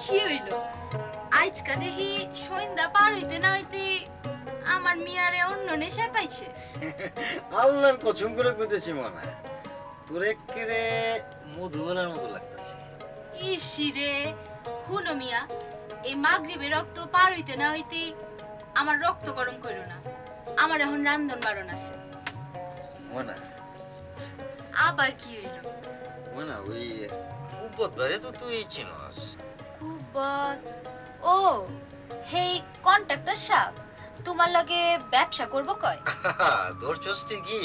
কি হইল আজকা দেখি সন্ধ্যা পার হইতে না হইতে আমার মিয়ারে অন্য নেশায় পাইছে। আল্লাহর কসম করে কইতেছি মনে তোর একেবারে মধুবনের মতো লাগতেছে। ইসি রে হুনো মিয়া, এই মাগরিবের রক্ত পার হইতে না হইতে আমার রক্ত গরম কইরো না। আমার এখন রান্ধন বারণ আছে। মনা আবার কি হইল? মনা ওই কুপত ধরে তো তুই চিনস। কুপত? ও হেই কন্ট্রাক্টর সাহেব তোমার লাগে ব্যবসা করব কয়? ধরছস কি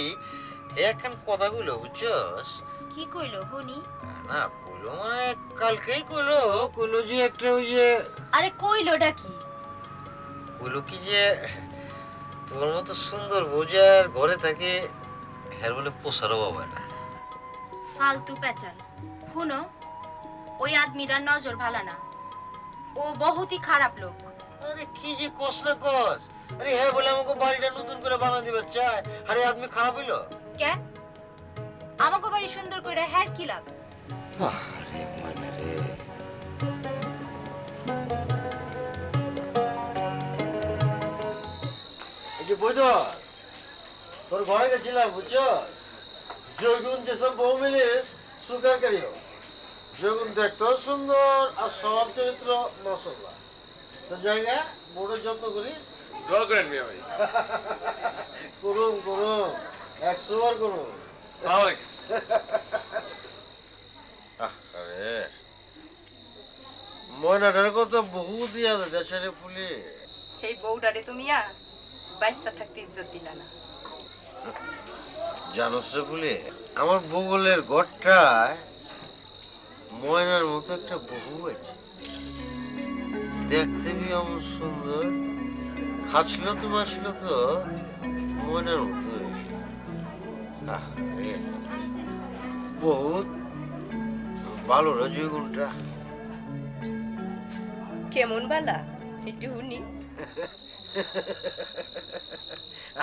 এখন কথাগুলো বুঝছস? কি কইলো হুনি? না কইলো মানে কালকেই কইলো যে একটা ওই যে আরে কইলোটা কি? কইলো কি যে তোমার মতো সুন্দর বোঝার ঘরে থাকে হের বলে পোষারও বাবা না। ফালতু পেঁচাল। শুনো, ওই আদমিরা নজর ভালো না, ও বহুতই খারাপ লোক। আরে কি যে কস না কস, আরে হ্যাঁ বলে আমাকে বাড়িটা নতুন করে বানা দিবে চায়, আরে আদমি খারাপ হইলো কেন? আমাকে বাড়ি সুন্দর করে হ্যার কি লাভ? আরে মানে রে এই যে বৈদর তোর ঘরে গেছিলাম বুঝছস, জৈগুন যেসব বউ মিলিস সুগার করিও। জৈগুন দেখতো সুন্দর আর স্বভাব চরিত্র মাশাআল্লাহ। তো জায়গা বউয়ের যত্ন করিস। দোয়া করেন মিয়া ভাই। করুম 100 বার করুম। সালাম আলাইকুম। আরে ময়নাটার কথা বহুত ইয়াদ দেশের ফুলে। এই বউডারে তুমি বাইসা থাকতে ইজ্জত দিলা না। জানোস রে ফুলে, আমার বগলের ঘরটায় ময়নার মতো একটা বহু আছে, দেখতে বি অমন সুন্দর, খাচ্ছিল তো মাছিল তো ময়নার মতো। বহুত ভালো রজই গুণটা। কেমন বালা একটু শুনি।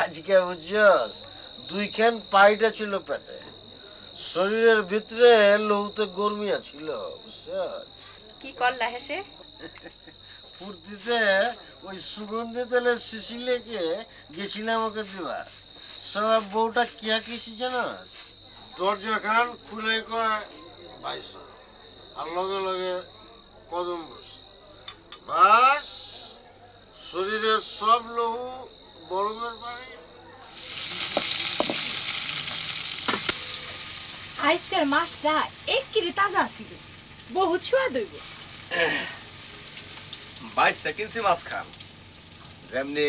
আজকে বুঝছস 2 খান পাইটা ছিল পেটে, শরীরের ভিতরে লৌতে গরমিয়া ছিল বুঝছস। কি করলা হেসে? ফুর্তিতে ওই সুগন্ধি তেলের শিশি লেগে গেছিলাম ওকে দিবার। সারা বউটা কিয়া কিসি জানাস, দরজা খান খুলে কয় 2200 আর লগে লগে কদম বস, বাস শরীরের সব লহু বরফের পানি। আজকের মাছটা একেবারে তাজা ছিল, বহুত স্বাদ হইব। 22 সেকেন্ডসি মাছ খান, যেমনি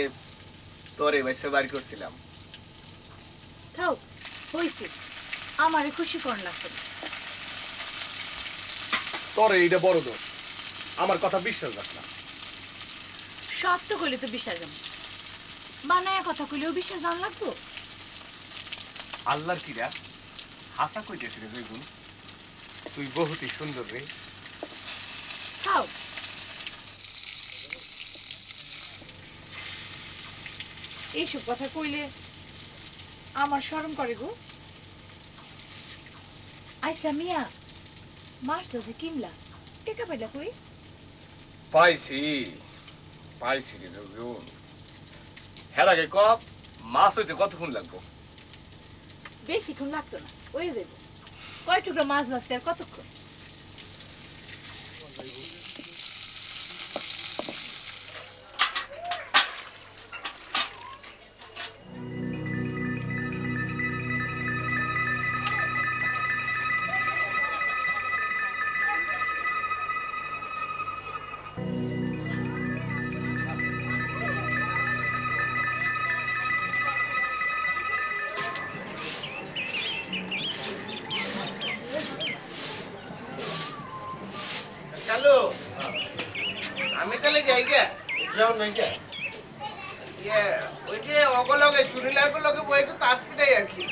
তোরে বাইসে বাড়ি করছিলাম। থাও হইছে, আমারে খুশি করন লাগবে। তোরে এইটা বড় দোষ, আমার কথা বিশ্বাস রাখ না। সত্য কইলে তো বিশ্বাস যাবে, বানায় কথা কইলেও বিশ্বাস জান লাগবো। আল্লাহর কিরা হাসা কইতেছিস রে জয়গুণ, তুই বহুতই সুন্দর রে। খাও। এইসব কথা কইলে আমার শরম করে গো। আইসা মিয়া, মাছটা যে কিনলা টেকা পাইলা কই? পাইছি রে জয়গুণ। হের আগে কপ মাছ হইতে কতক্ষণ লাগবো? বেশিক্ষণ লাগতো না, ওই দেবো। কয় টুকরা মাছ ভাজতে আর কতক্ষণ? আমি তাহলে যাই গে, যাও নাই গে। ওই যে অগলগে চুরি লাগলগে বই একটু তাস পিটাই আর কি।